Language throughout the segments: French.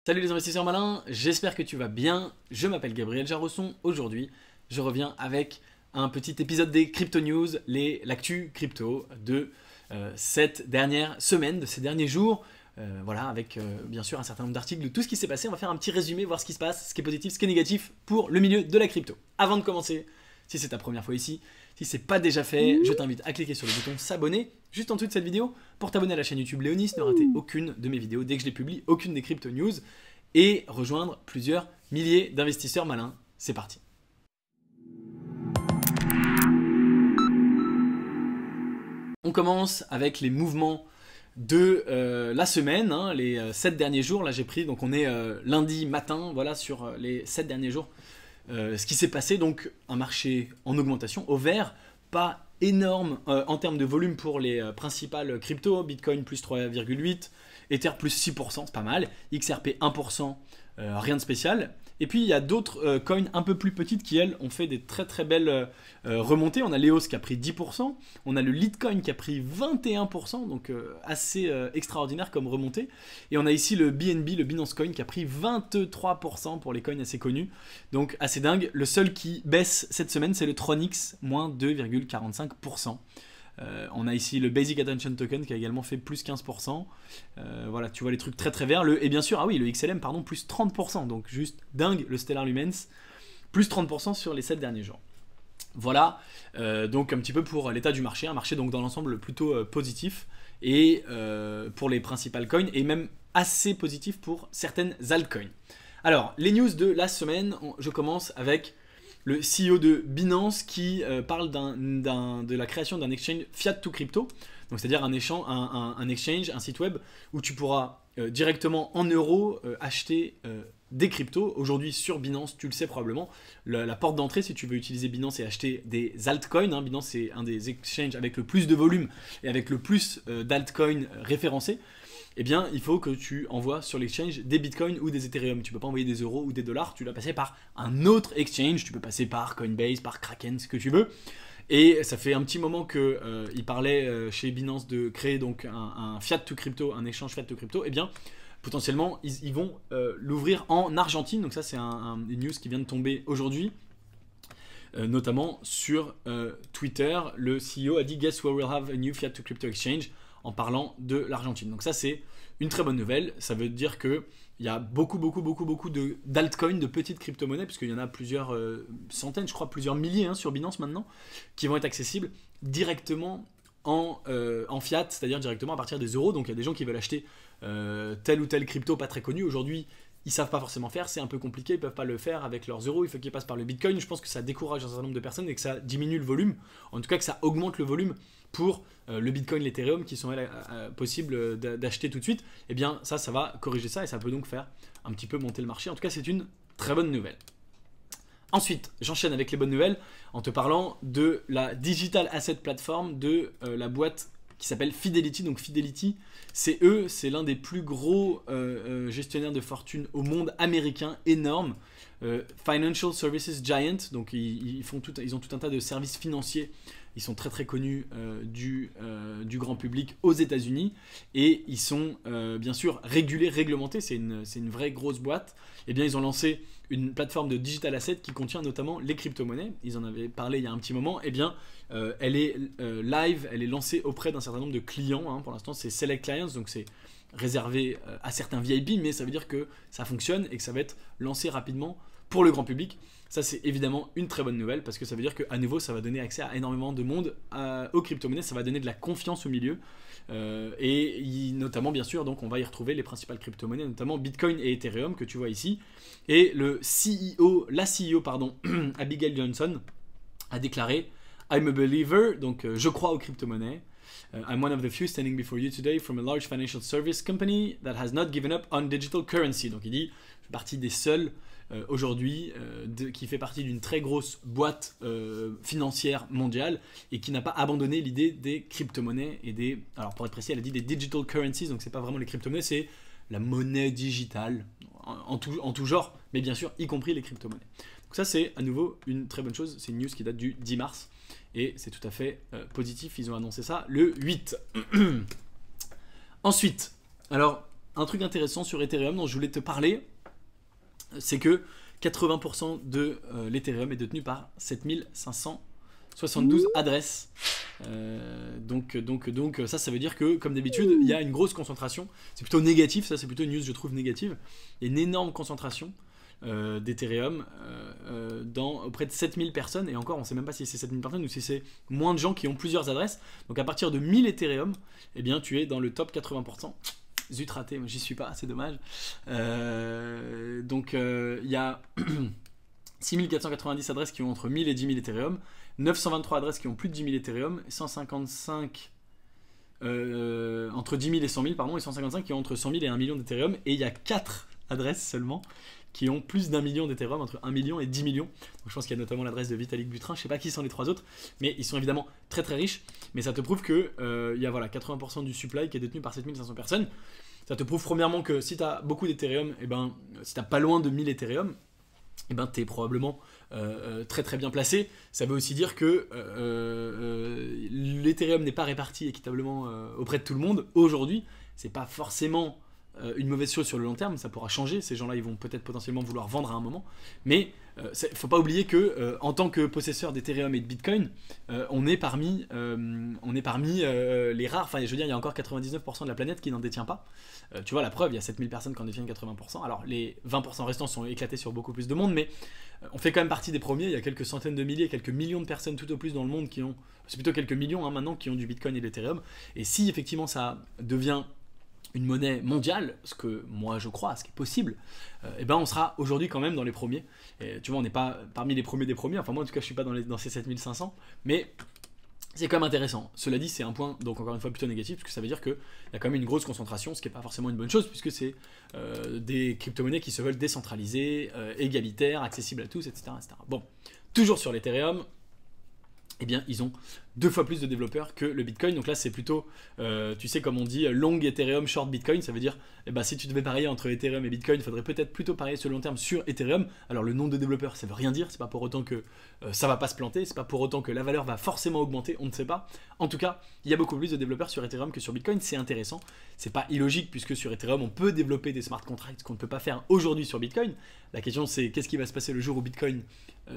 Salut les investisseurs malins, j'espère que tu vas bien. Je m'appelle Gabriel Jarosson. Aujourd'hui, je reviens avec un petit épisode des Crypto News, l'actu crypto de cette dernière semaine, de ces derniers jours. Voilà, avec bien sûr un certain nombre d'articles de tout ce qui s'est passé. On va faire un petit résumé, voir ce qui se passe, ce qui est positif, ce qui est négatif pour le milieu de la crypto. Avant de commencer, si c'est ta première fois ici, si ce n'est pas déjà fait, je t'invite à cliquer sur le bouton s'abonner juste en dessous de cette vidéo pour t'abonner à la chaîne YouTube Léonis, ne rater aucune de mes vidéos dès que je les publie, aucune des Crypto News et rejoindre plusieurs milliers d'investisseurs malins. C'est parti. On commence avec les mouvements de la semaine, hein, les 7 derniers jours. Là j'ai pris, donc on est lundi matin, voilà, sur les 7 derniers jours. Ce qui s'est passé, donc un marché en augmentation, au vert, pas énorme en termes de volume pour les principales cryptos, Bitcoin plus 3,8, Ether plus 6%, c'est pas mal, XRP 1%, rien de spécial. Et puis il y a d'autres coins un peu plus petites qui elles ont fait des très belles remontées. On a l'EOS qui a pris 10%, on a le Litecoin qui a pris 21%, donc assez extraordinaire comme remontée. Et on a ici le BNB, le Binance Coin qui a pris 23% pour les coins assez connus, donc assez dingue. Le seul qui baisse cette semaine c'est le Tronix, moins 2,45%. On a ici le Basic Attention Token qui a également fait plus 15%. Voilà, tu vois les trucs très verts. Et bien sûr, ah oui, le XLM, pardon, plus 30%. Donc juste dingue, le Stellar Lumens, plus 30% sur les 7 derniers jours. Voilà, donc un petit peu pour l'état du marché. Un marché donc dans l'ensemble plutôt positif. Et pour les principales coins, et même assez positif pour certaines altcoins. Alors, les news de la semaine, je commence avec le CEO de Binance qui parle de la création d'un exchange fiat to crypto, donc c'est-à-dire un exchange, un site web où tu pourras directement en euros acheter des cryptos. Aujourd'hui sur Binance, tu le sais probablement, la porte d'entrée si tu veux utiliser Binance et acheter des altcoins, hein, Binance c'est un des exchanges avec le plus de volume et avec le plus d'altcoins référencés. Eh bien, il faut que tu envoies sur l'exchange des bitcoins ou des ethereum. Tu ne peux pas envoyer des euros ou des dollars, tu dois passer par un autre exchange. Tu peux passer par Coinbase, par Kraken, ce que tu veux. Et ça fait un petit moment qu'il parlait chez Binance de créer donc un fiat to crypto, un échange fiat to crypto. Eh bien, potentiellement, ils vont l'ouvrir en Argentine. Donc ça, c'est une news qui vient de tomber aujourd'hui. Notamment sur Twitter, le CEO a dit « Guess we will have a new fiat to crypto exchange » en parlant de l'Argentine. Donc ça, c'est une très bonne nouvelle. Ça veut dire qu'il y a beaucoup d'altcoins, de petites crypto-monnaies, puisqu'il y en a plusieurs centaines, je crois plusieurs milliers hein, sur Binance maintenant, qui vont être accessibles directement en fiat, c'est-à-dire directement à partir des euros. Donc il y a des gens qui veulent acheter telle ou telle crypto pas très connue. Aujourd'hui, ils ne savent pas forcément faire, c'est un peu compliqué, ils ne peuvent pas le faire avec leurs euros, il faut qu'ils passent par le Bitcoin. Je pense que ça décourage un certain nombre de personnes et que ça diminue le volume, en tout cas que ça augmente le volume pour le Bitcoin, l'Ethereum qui sont possibles d'acheter tout de suite. Eh bien ça va corriger ça et ça peut donc faire un petit peu monter le marché. En tout cas, c'est une très bonne nouvelle. Ensuite, j'enchaîne avec les bonnes nouvelles en te parlant de la Digital Asset Platform de la boîte qui s'appelle Fidelity. Donc Fidelity, c'est l'un des plus gros gestionnaires de fortune au monde américain, énorme. Financial Services Giant, donc ils ont tout un tas de services financiers. Ils sont très connus du grand public aux États-Unis et ils sont bien sûr réglementés. C'est une vraie grosse boîte. Et bien ils ont lancé une plateforme de digital asset qui contient notamment les crypto-monnaies. Ils en avaient parlé il y a un petit moment. Et bien elle est live, elle est lancée auprès d'un certain nombre de clients. Hein. Pour l'instant, c'est Select Clients, donc c'est réservé à certains VIP, mais ça veut dire que ça fonctionne et que ça va être lancé rapidement pour le grand public. Ça, c'est évidemment une très bonne nouvelle parce que ça veut dire qu'à nouveau, ça va donner accès à énormément de monde aux crypto-monnaies. Ça va donner de la confiance au milieu. Notamment, bien sûr, donc on va y retrouver les principales crypto-monnaies, notamment Bitcoin et Ethereum que tu vois ici. Et la CEO, Abigail Johnson, a déclaré « I'm a believer », donc je crois aux crypto-monnaies. I'm one of the few standing before you today from a large financial service company that has not given up on digital currency. Donc il dit « Je fais partie des seuls aujourd'hui qui fait partie d'une très grosse boîte financière mondiale et qui n'a pas abandonné l'idée des crypto-monnaies et des... Alors pour être précis, elle a dit des digital currencies, donc c'est pas vraiment les crypto-monnaies, c'est la monnaie digitale en tout genre, mais bien sûr y compris les crypto-monnaies. Donc ça c'est à nouveau une très bonne chose, c'est une news qui date du 10 mars et c'est tout à fait positif, ils ont annoncé ça le 8. Ensuite, alors un truc intéressant sur Ethereum dont je voulais te parler, c'est que 80% de l'Ethereum est détenu par 7572 adresses. Donc ça veut dire que, comme d'habitude, il y a une grosse concentration. C'est plutôt négatif, ça c'est plutôt une news je trouve négative. Il y a une énorme concentration d'Ethereum auprès de 7000 personnes, et encore on ne sait même pas si c'est 7000 personnes ou si c'est moins de gens qui ont plusieurs adresses. Donc à partir de 1000 Ethereum, eh bien tu es dans le top 80%. Zut, raté, moi j'y suis pas, c'est dommage. Donc il y a 6490 adresses qui ont entre 1000 et 10 000 Ethereum, 923 adresses qui ont plus de 10 000 Ethereum, 155 entre 10 000 et 100 000, pardon, et 155 qui ont entre 100 000 et 1 million d'Ethereum, et il y a 4 adresses seulement qui ont plus d'1 million d'Ethereum, entre 1 million et 10 millions. Donc je pense qu'il y a notamment l'adresse de Vitalik Buterin, je sais pas qui sont les 3 autres, mais ils sont évidemment très très riches, mais ça te prouve que il y a voilà, 80% du supply qui est détenu par 7500 personnes. Ça te prouve premièrement que si tu as beaucoup d'Ethereum, et ben, si tu n'as pas loin de 1000 Ethereum, et ben, tu es probablement très très bien placé. Ça veut aussi dire que l'Ethereum n'est pas réparti équitablement auprès de tout le monde. Aujourd'hui, c'est pas forcément une mauvaise chose sur le long terme, ça pourra changer. Ces gens-là, ils vont peut-être potentiellement vouloir vendre à un moment. Mais faut pas oublier que en tant que possesseur d'Ethereum et de Bitcoin, on est parmi les rares. Enfin, je veux dire, il y a encore 99% de la planète qui n'en détient pas. Tu vois, la preuve, il y a 7000 personnes qui en détiennent 80%. Alors, les 20% restants sont éclatés sur beaucoup plus de monde, mais on fait quand même partie des premiers. Il y a quelques centaines de milliers, quelques millions de personnes tout au plus dans le monde qui ont, c'est plutôt quelques millions hein, maintenant, qui ont du Bitcoin et de l'Ethereum. Et si effectivement ça devient une monnaie mondiale, ce que moi je crois, ce qui est possible, et ben on sera aujourd'hui quand même dans les premiers. Et, tu vois, on n'est pas parmi les premiers des premiers, enfin moi en tout cas je suis pas dans ces 7500, mais c'est quand même intéressant. Cela dit, c'est un point, donc encore une fois plutôt négatif, parce que ça veut dire qu'il y a quand même une grosse concentration, ce qui n'est pas forcément une bonne chose, puisque c'est des crypto-monnaies qui se veulent décentralisées, égalitaires, accessibles à tous, etc. Bon, toujours sur l'Ethereum, eh bien, ils ont 2 fois plus de développeurs que le Bitcoin. Donc là, c'est plutôt, tu sais, comme on dit, long Ethereum, short Bitcoin. Ça veut dire, eh ben, si tu devais parier entre Ethereum et Bitcoin, il faudrait peut-être plutôt parier sur le long terme sur Ethereum. Alors, le nombre de développeurs, ça veut rien dire. C'est pas pour autant que ça va pas se planter. C'est pas pour autant que la valeur va forcément augmenter. On ne sait pas. En tout cas, il y a beaucoup plus de développeurs sur Ethereum que sur Bitcoin. C'est intéressant. C'est pas illogique puisque sur Ethereum, on peut développer des smart contracts qu'on ne peut pas faire aujourd'hui sur Bitcoin. La question, c'est qu'est-ce qui va se passer le jour où Bitcoin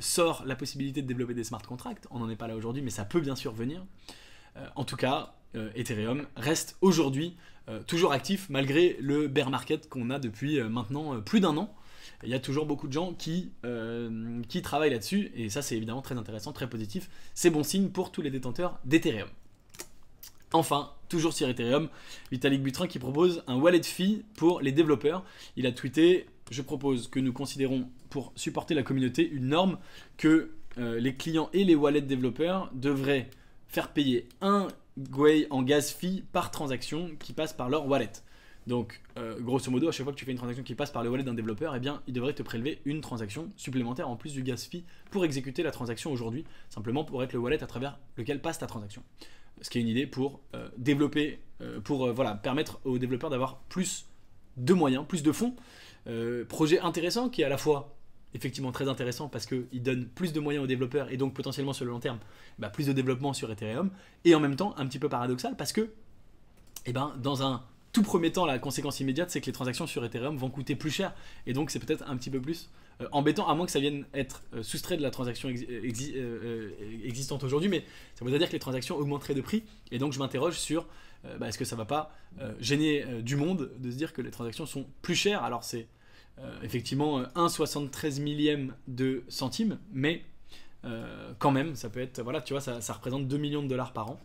sort la possibilité de développer des smart contracts. On n'en est pas là aujourd'hui, mais ça peut bien sûr venir. En tout cas, Ethereum reste aujourd'hui toujours actif malgré le bear market qu'on a depuis maintenant plus d'1 an. Il y a toujours beaucoup de gens qui travaillent là-dessus et ça c'est évidemment très intéressant, très positif. C'est bon signe pour tous les détenteurs d'Ethereum. Enfin, toujours sur Ethereum, Vitalik Buterin qui propose un wallet fee pour les développeurs. Il a tweeté: je propose que nous considérons pour supporter la communauté une norme que les clients et les wallets développeurs devraient faire payer un Gwei en gas fee par transaction qui passe par leur wallet. Donc, grosso modo, à chaque fois que tu fais une transaction qui passe par le wallet d'un développeur, eh bien, il devrait te prélever une transaction supplémentaire en plus du gas fee pour exécuter la transaction aujourd'hui, simplement pour être le wallet à travers lequel passe ta transaction. Ce qui est une idée pour développer, voilà, permettre aux développeurs d'avoir plus de moyens, plus de fonds. Projet intéressant qui est à la fois effectivement très intéressant parce qu'il donne plus de moyens aux développeurs et donc potentiellement sur le long terme plus de développement sur Ethereum, et en même temps un petit peu paradoxal parce que dans un tout premier temps, la conséquence immédiate c'est que les transactions sur Ethereum vont coûter plus cher et donc c'est peut-être un petit peu plus embêtant, à moins que ça vienne être soustrait de la transaction existante aujourd'hui, mais ça voudrait dire que les transactions augmenteraient de prix et donc je m'interroge sur est-ce que ça va pas gêner du monde de se dire que les transactions sont plus chères. Alors c'est effectivement 1,73 millième de centime, mais quand même ça peut être, voilà, tu vois, ça représente 2 millions de dollars par an.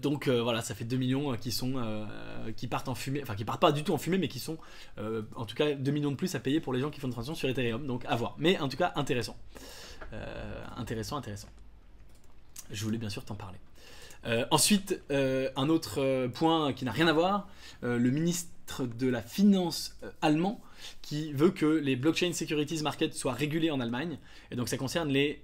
Donc voilà, ça fait 2 millions qui partent en fumée, enfin qui partent pas du tout en fumée, mais qui sont en tout cas 2 millions de plus à payer pour les gens qui font une transaction sur Ethereum, donc à voir. Mais en tout cas intéressant. Intéressant. Je voulais bien sûr t'en parler. Ensuite, un autre point qui n'a rien à voir, le ministre de la Finance allemand qui veut que les blockchain securities market soient régulés en Allemagne, et donc ça concerne les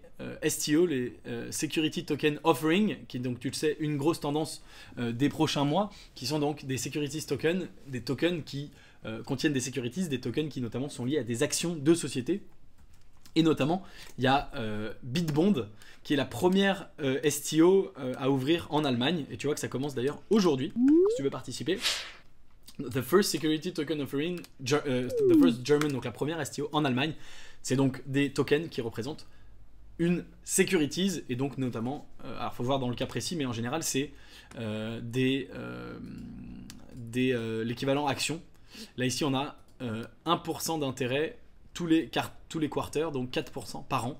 STO, les Security Token Offering, qui est donc, tu le sais, une grosse tendance des prochains mois, qui sont donc des securities tokens, des tokens qui contiennent des securities, des tokens qui notamment sont liés à des actions de société. Et notamment, il y a Bitbond, qui est la première STO à ouvrir en Allemagne. Et tu vois que ça commence d'ailleurs aujourd'hui, si tu veux participer. The first security token offering, the first German, donc la première STO en Allemagne. C'est donc des tokens qui représentent une securities, et donc notamment, alors il faut voir dans le cas précis, mais en général c'est l'équivalent action. Là ici on a 1% d'intérêt tous les quarters, donc 4% par an.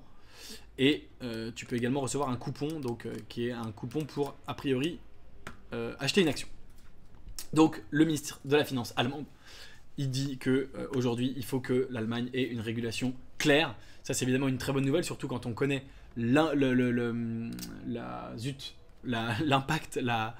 Et tu peux également recevoir un coupon, donc, qui est un coupon pour a priori acheter une action. Donc le ministre de la Finance allemande, il dit que aujourd'hui il faut que l'Allemagne ait une régulation claire. Ça c'est évidemment une très bonne nouvelle, surtout quand on connaît l'impact, la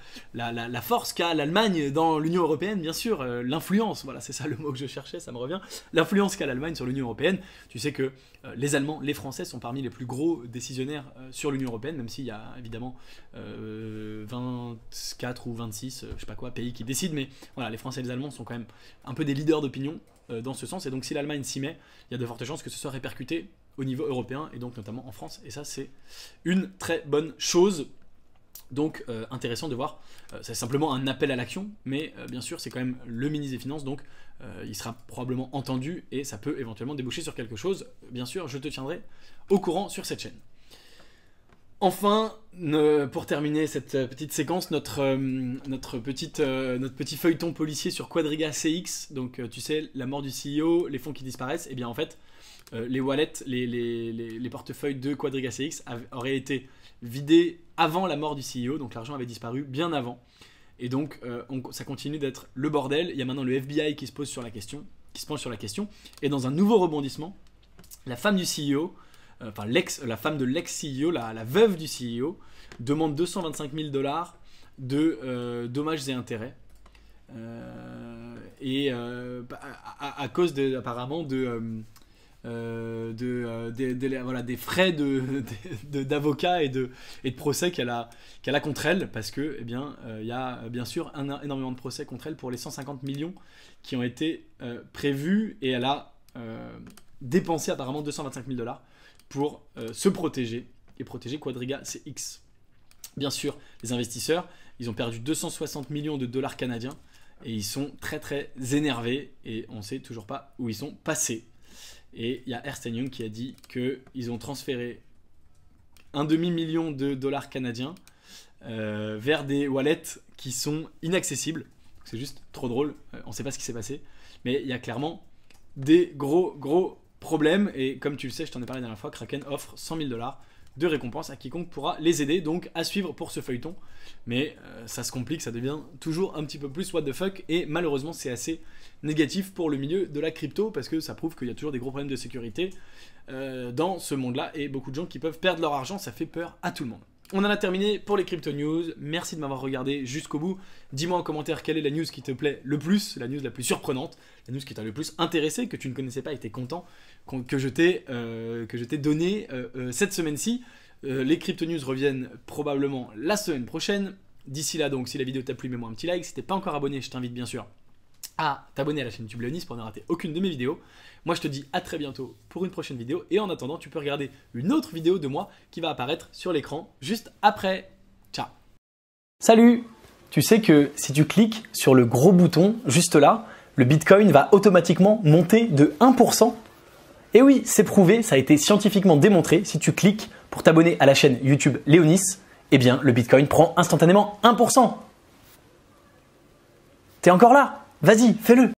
force qu'a l'Allemagne dans l'Union Européenne, bien sûr, l'influence, voilà, c'est ça le mot que je cherchais, ça me revient, l'influence qu'a l'Allemagne sur l'Union Européenne. Tu sais que les Allemands, les Français sont parmi les plus gros décisionnaires sur l'Union Européenne, même s'il y a évidemment 24 ou 26, je sais pas quoi, pays qui décident, mais voilà, les Français et les Allemands sont quand même un peu des leaders d'opinion dans ce sens, et donc si l'Allemagne s'y met, il y a de fortes chances que ce soit répercuté au niveau européen, et donc notamment en France, et ça c'est une très bonne chose. Donc intéressant de voir, c'est simplement un appel à l'action, mais bien sûr c'est quand même le ministre des Finances, donc il sera probablement entendu et ça peut éventuellement déboucher sur quelque chose. Bien sûr, je te tiendrai au courant sur cette chaîne. Enfin, pour terminer cette petite séquence, notre petit feuilleton policier sur Quadriga CX, donc tu sais, la mort du CEO, les fonds qui disparaissent, et bien en fait, les wallets, les portefeuilles de Quadriga CX auraient été vidés avant la mort du CEO, donc l'argent avait disparu bien avant. Et donc ça continue d'être le bordel. Il y a maintenant le FBI qui se penche sur la question. Et dans un nouveau rebondissement, la femme du CEO, la femme de l'ex-CEO, la veuve du CEO, demande 225 000 $ de dommages et intérêts. À cause apparemment des frais d'avocat et de procès qu'elle a contre elle, parce que il y a bien sûr énormément de procès contre elle pour les 150 millions qui ont été prévus, et elle a dépensé apparemment 225 000 $ pour se protéger et protéger Quadriga CX. Bien sûr, les investisseurs, ils ont perdu 260 millions de dollars canadiens et ils sont très très énervés et on ne sait toujours pas où ils sont passés. Et il y a Ernst & Young qui a dit qu'ils ont transféré un demi-million de dollars canadiens vers des wallets qui sont inaccessibles. C'est juste trop drôle, on ne sait pas ce qui s'est passé. Mais il y a clairement des gros problèmes. Et comme tu le sais, je t'en ai parlé la dernière fois, Kraken offre 100 000 $ de récompense à quiconque pourra les aider. Donc à suivre pour ce feuilleton. Mais ça se complique, ça devient toujours un petit peu plus what the fuck. Et malheureusement, c'est assez négatif pour le milieu de la crypto, parce que ça prouve qu'il y a toujours des gros problèmes de sécurité dans ce monde-là, et beaucoup de gens qui peuvent perdre leur argent, ça fait peur à tout le monde. On en a terminé pour les crypto news. Merci de m'avoir regardé jusqu'au bout. Dis-moi en commentaire quelle est la news qui te plaît le plus, la news la plus surprenante, la news qui t'a le plus intéressé, que tu ne connaissais pas et t'es content que je t'ai donné cette semaine-ci. Les crypto news reviennent probablement la semaine prochaine. D'ici là, donc, si la vidéo t'a plu, mets-moi un petit like. Si t'es pas encore abonné, je t'invite bien sûr à t'abonner à la chaîne YouTube Léonis pour ne rater aucune de mes vidéos. Moi je te dis à très bientôt pour une prochaine vidéo, et en attendant tu peux regarder une autre vidéo de moi qui va apparaître sur l'écran juste après. Ciao. Salut. Tu sais que si tu cliques sur le gros bouton juste là, le Bitcoin va automatiquement monter de 1%. Et oui, c'est prouvé, ça a été scientifiquement démontré. Si tu cliques pour t'abonner à la chaîne YouTube Léonis, eh bien le Bitcoin prend instantanément 1%. T'es encore là? Vas-y, fais-le!